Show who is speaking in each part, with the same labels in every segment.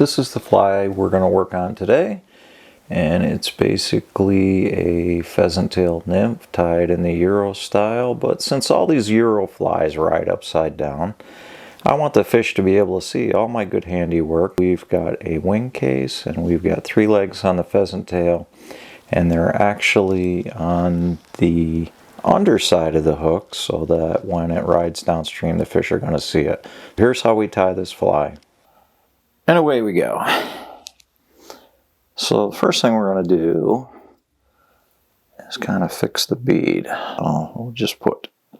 Speaker 1: This is the fly we're going to work on today, and it's basically a pheasant tail nymph tied in the Euro style, but since all these Euro flies ride upside down, I want the fish to be able to see all my good handiwork. We've got a wing case and we've got 3 legs on the pheasant tail, and they're actually on the underside of the hook so that when it rides downstream the fish are going to see it. Here's how we tie this fly. And away we go. So the first thing we're going to do is kind of fix the bead. We'll just put a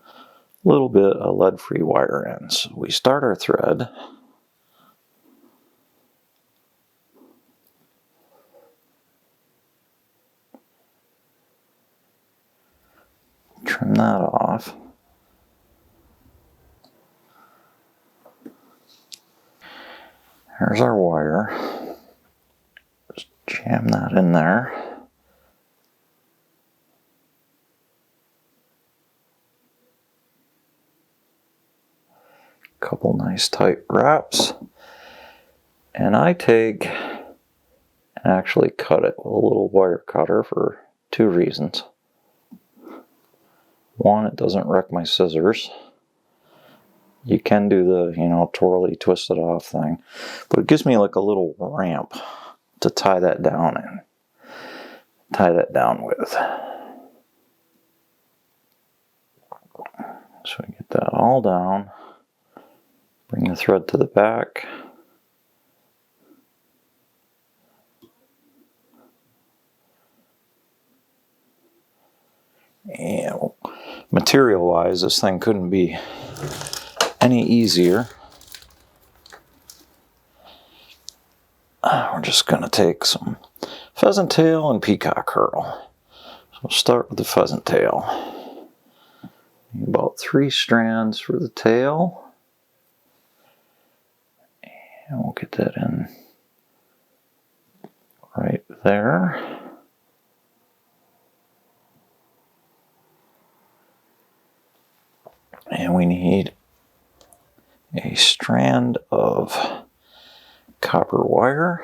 Speaker 1: little bit of lead-free wire in. So we start our thread. Trim that off. Here's our wire. Just jam that in there. Couple nice tight wraps. And I take and actually cut it with a little wire cutter for 2 reasons. One, it doesn't wreck my scissors. You can do the, twirly, twist it off thing, but it gives me like a little ramp to tie that down in. Tie that down with. So we get that all down. Bring the thread to the back. And material-wise, this thing couldn't be any easier. We're just going to take some pheasant tail and peacock herl. So we'll start with the pheasant tail. About 3 strands for the tail. And we'll get that in right there. And we need a strand of copper wire.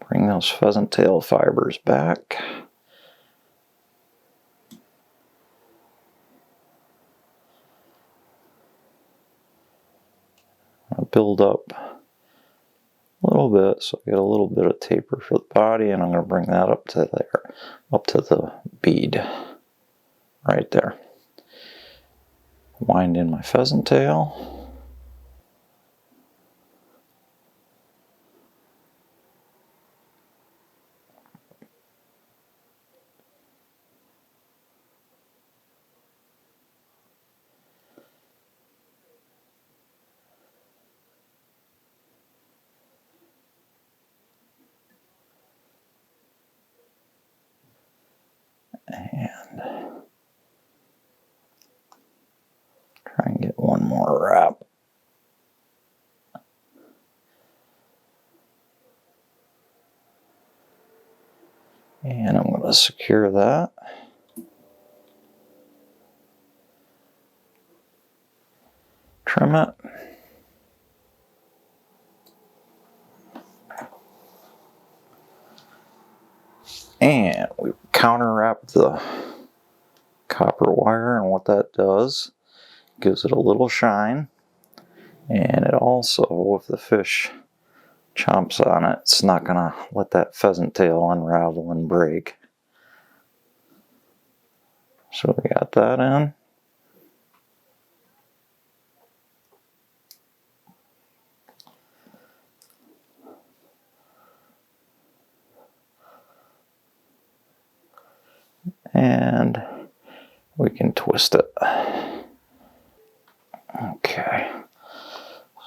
Speaker 1: Bring those pheasant tail fibers back. I'll build up a little bit, so I get a little bit of taper for the body, and I'm going to bring that up to there, up to the bead, right there. Wind in my pheasant tail. And try and get one more wrap. And I'm going to secure that. Trim it. And we counter wrap the copper wire, and what that does, gives it a little shine, and it also, if the fish chomps on it, it's not going to let that pheasant tail unravel and break. So we got that in. And we can twist it. Okay,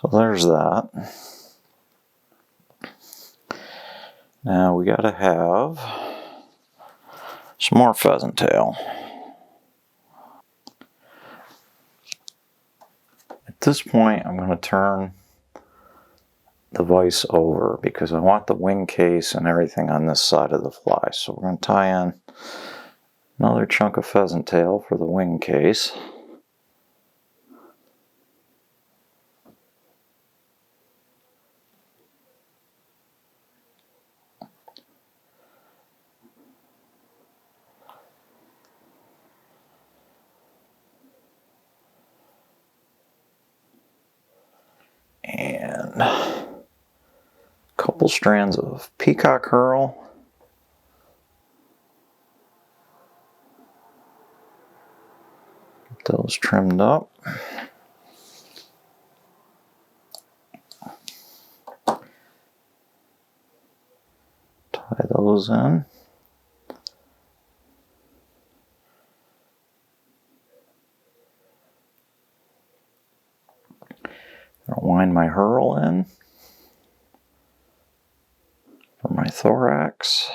Speaker 1: so there's that. Now we gotta have some more pheasant tail. At this point, I'm going to turn the vise over because I want the wing case and everything on this side of the fly. So we're going to tie in Another chunk of pheasant tail for the wing case. And a couple strands of peacock herl. Get those trimmed up. Tie those in. I'll wind my herl in for my thorax.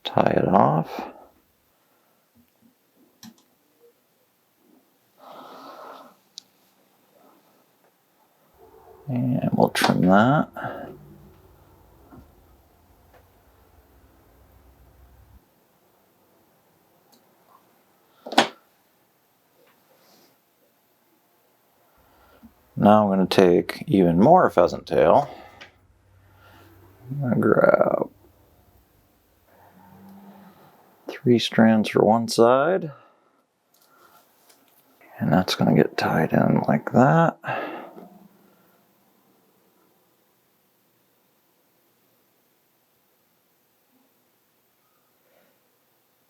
Speaker 1: Tie it off. And we'll trim that. Now I'm going to take even more pheasant tail. I'm going to grab 3 strands for one side. And that's going to get tied in like that.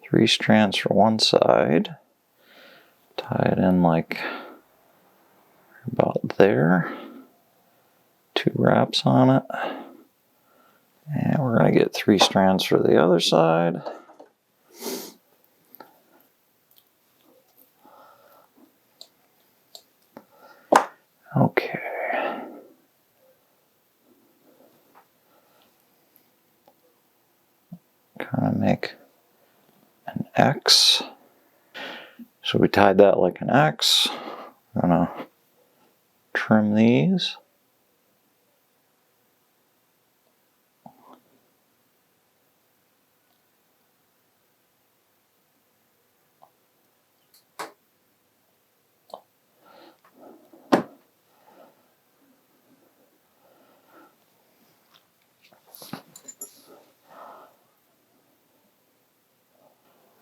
Speaker 1: Three strands for one side. Tie it in like about there. 2 wraps on it. And we're going to get 3 strands for the other side. Okay. Kind of make an X. So we tied that like an X. I'm gonna trim these.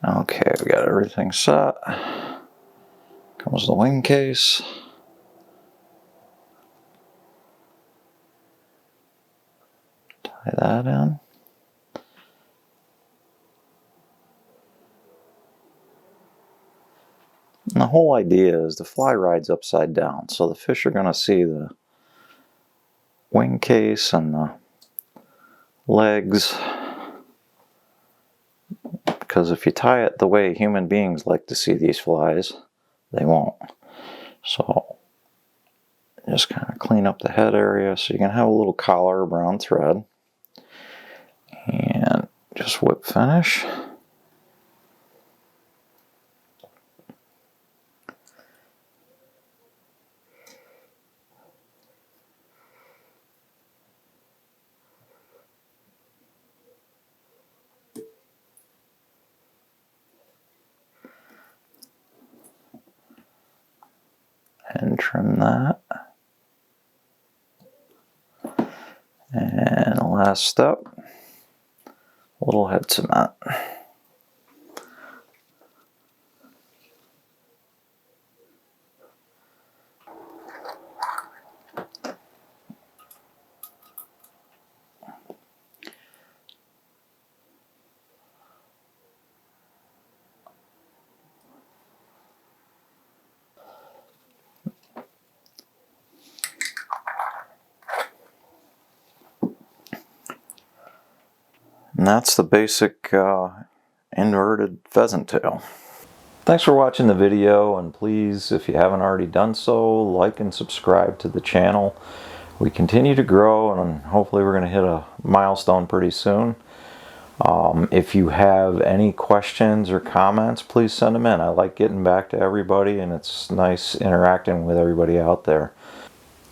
Speaker 1: Okay, we got everything set. Comes the wing case. Tie that in. And the whole idea is the fly rides upside down, so the fish are going to see the wing case and the legs. Because if you tie it the way human beings like to see these flies, they won't. So just kind of clean up the head area so you can have a little collar or brown thread. And just whip finish. And trim that. And the last step, a little head cement. And that's the basic inverted pheasant tail. Thanks for watching the video, and please, if you haven't already done so, like and subscribe to the channel. We continue to grow, and hopefully we're going to hit a milestone pretty soon. If you have any questions or comments, please send them in. I like getting back to everybody, and it's nice interacting with everybody out there.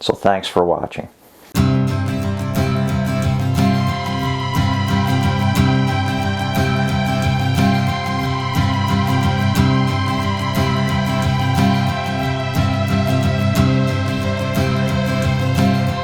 Speaker 1: So thanks for watching.